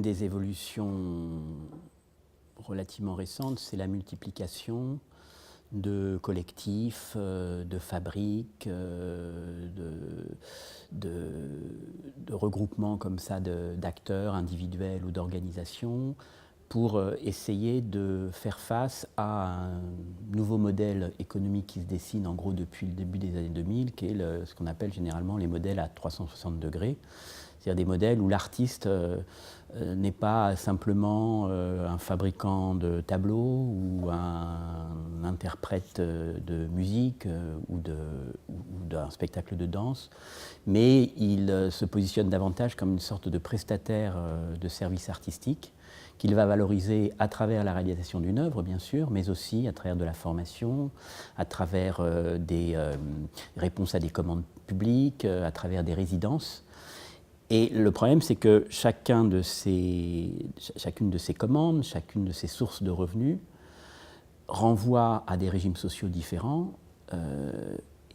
une des évolutions relativement récentes, c'est la multiplication de collectifs, de fabriques, de regroupements comme ça d'acteurs individuels ou d'organisations pour essayer de faire face à un nouveau modèle économique qui se dessine en gros depuis le début des années 2000, qui est ce qu'on appelle généralement les modèles à 360 degrés. C'est-à-dire des modèles où l'artiste n'est pas simplement un fabricant de tableaux ou un interprète de musique ou d'un spectacle de danse, mais il se positionne davantage comme une sorte de prestataire de services artistiques qu'il va valoriser à travers la réalisation d'une œuvre, bien sûr, mais aussi à travers de la formation, à travers des réponses à des commandes publiques, à travers des résidences. Et le problème, c'est que chacune de ces commandes, chacune de ces sources de revenus renvoie à des régimes sociaux différents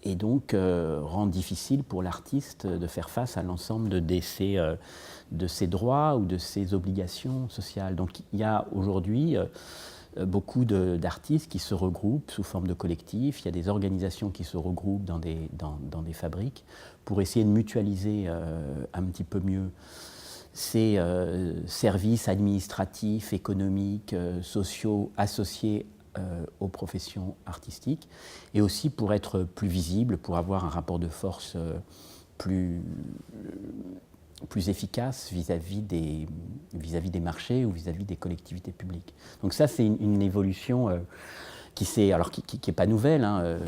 et donc rend difficile pour l'artiste de faire face à l'ensemble de ses droits ou de ses obligations sociales. Donc il y a aujourd'hui beaucoup d'artistes qui se regroupent sous forme de collectifs, il y a des organisations qui se regroupent dans des fabriques pour essayer de mutualiser un petit peu mieux ces services administratifs, économiques, sociaux associés aux professions artistiques, et aussi pour être plus visible, pour avoir un rapport de force plus efficace vis-à-vis des marchés ou vis-à-vis des collectivités publiques. Donc ça, c'est une évolution qui n'est pas nouvelle. Hein.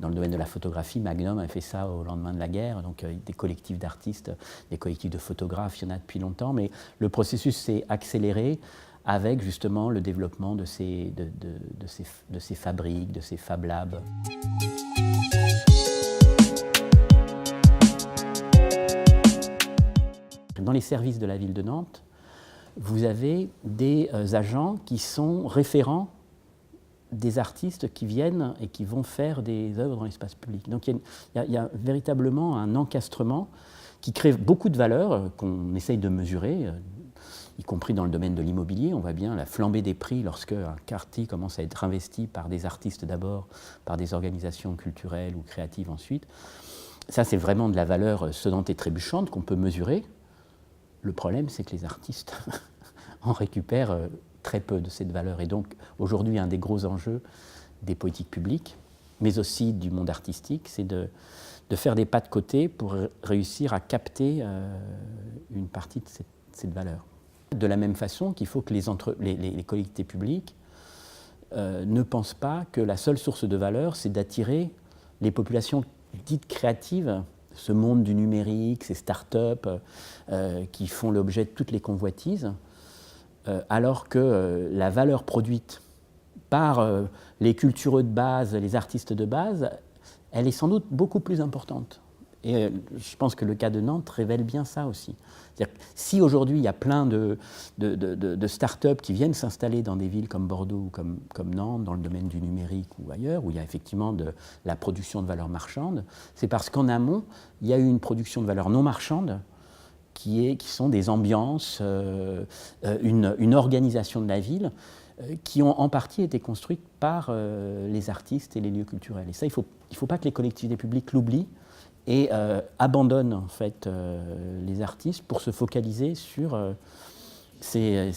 Dans le domaine de la photographie, Magnum a fait ça au lendemain de la guerre, donc des collectifs d'artistes, des collectifs de photographes, il y en a depuis longtemps, mais le processus s'est accéléré avec justement le développement de ces fabriques, de ces Fab Labs. Dans les services de la ville de Nantes, vous avez des agents qui sont référents des artistes qui viennent et qui vont faire des œuvres dans l'espace public. Donc il y a véritablement un encastrement qui crée beaucoup de valeur qu'on essaye de mesurer, y compris dans le domaine de l'immobilier. On voit bien la flambée des prix lorsque un quartier commence à être investi par des artistes d'abord, par des organisations culturelles ou créatives ensuite. Ça, c'est vraiment de la valeur sonnante et trébuchante qu'on peut mesurer. Le problème, c'est que les artistes en récupèrent très peu de cette valeur. Et donc, aujourd'hui, un des gros enjeux des politiques publiques, mais aussi du monde artistique, c'est de faire des pas de côté pour réussir à capter une partie de cette valeur. De la même façon qu'il faut que les collectivités publiques ne pensent pas que la seule source de valeur, c'est d'attirer les populations dites créatives, ce monde du numérique, ces start-up qui font l'objet de toutes les convoitises, alors que la valeur produite par les cultureux de base, les artistes de base, elle est sans doute beaucoup plus importante. Et je pense que le cas de Nantes révèle bien ça aussi. C'est-à-dire que si aujourd'hui il y a plein de start-up qui viennent s'installer dans des villes comme Bordeaux ou comme Nantes, dans le domaine du numérique ou ailleurs, où il y a effectivement de la production de valeur marchande, c'est parce qu'en amont, il y a eu une production de valeur non marchande qui sont des ambiances, une organisation de la ville qui ont en partie été construites par les artistes et les lieux culturels. Et ça, il faut pas que les collectivités publiques l'oublient et abandonnent en fait les artistes pour se focaliser sur ces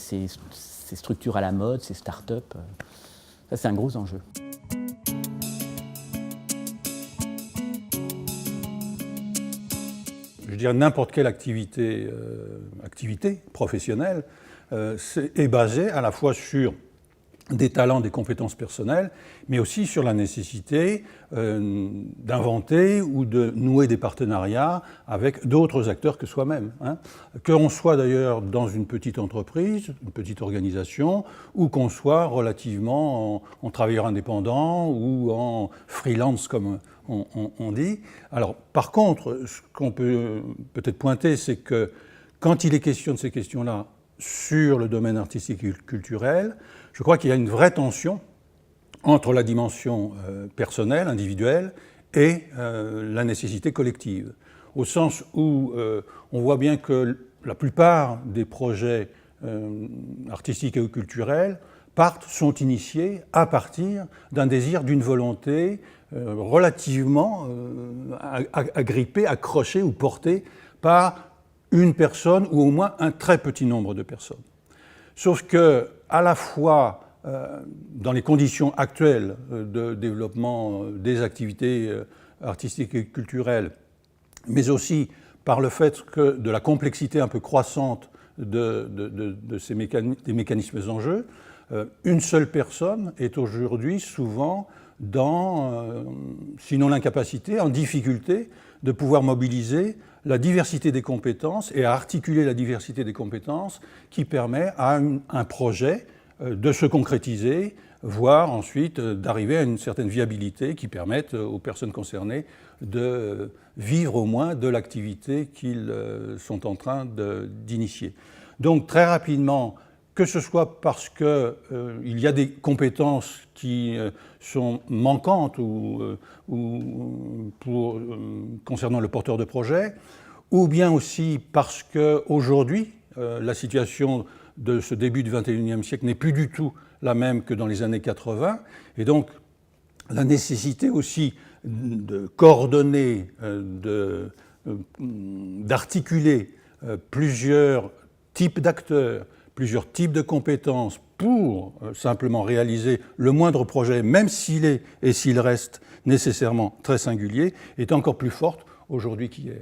structures à la mode, ces start-up. Ça, c'est un gros enjeu. Je dirais n'importe quelle activité professionnelle est basée à la fois sur des talents, des compétences personnelles, mais aussi sur la nécessité d'inventer ou de nouer des partenariats avec d'autres acteurs que soi-même. Hein. Qu'on soit d'ailleurs dans une petite entreprise, une petite organisation, ou qu'on soit relativement en travailleur indépendant ou en freelance, comme on dit. Alors, par contre, ce qu'on peut peut-être pointer, c'est que quand il est question de ces questions-là sur le domaine artistique et culturel, je crois qu'il y a une vraie tension entre la dimension personnelle, individuelle, et la nécessité collective. Au sens où on voit bien que la plupart des projets artistiques et culturelles sont initiées à partir d'un désir, d'une volonté relativement agrippée, accrochée ou portée par une personne ou au moins un très petit nombre de personnes. Sauf que, à la fois, dans les conditions actuelles de développement des activités artistiques et culturelles, mais aussi par le fait que de la complexité un peu croissante des mécanismes en jeu, une seule personne est aujourd'hui souvent sinon l'incapacité, en difficulté de pouvoir mobiliser la diversité des compétences et à articuler la diversité des compétences qui permet à un projet de se concrétiser, voire ensuite d'arriver à une certaine viabilité qui permette aux personnes concernées de vivre au moins de l'activité qu'ils sont en train d'initier. Donc très rapidement, que ce soit parce qu'il y a des compétences qui sont manquantes concernant le porteur de projet, ou bien aussi parce qu'aujourd'hui, la situation de ce début du XXIe siècle n'est plus du tout la même que dans les années 80, et donc la nécessité aussi de coordonner, d'articuler plusieurs types d'acteurs, plusieurs types de compétences pour simplement réaliser le moindre projet, même s'il est et s'il reste nécessairement très singulier, est encore plus forte aujourd'hui qu'hier.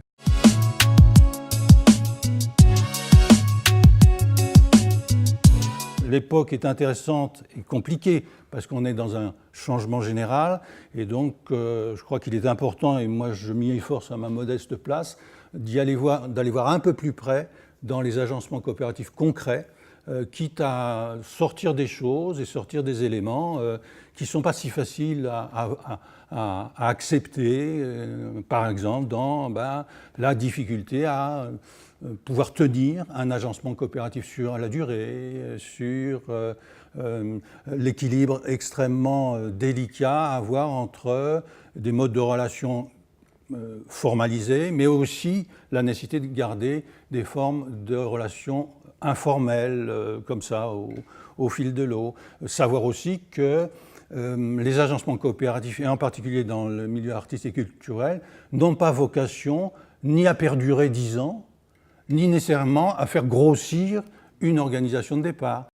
L'époque est intéressante et compliquée parce qu'on est dans un changement général et donc je crois qu'il est important, et moi je m'y efforce à ma modeste place, d'aller voir un peu plus près dans les agencements coopératifs concrets, quitte à sortir des choses et sortir des éléments qui ne sont pas si faciles à accepter, par exemple dans la difficulté à pouvoir tenir un agencement coopératif sur la durée, sur l'équilibre extrêmement délicat à avoir entre des modes de relation formalisés, mais aussi la nécessité de garder des formes de relations informelles, comme ça, au fil de l'eau. Savoir aussi que les agencements coopératifs, et en particulier dans le milieu artistique et culturel, n'ont pas vocation ni à perdurer 10 ans, ni nécessairement à faire grossir une organisation de départ.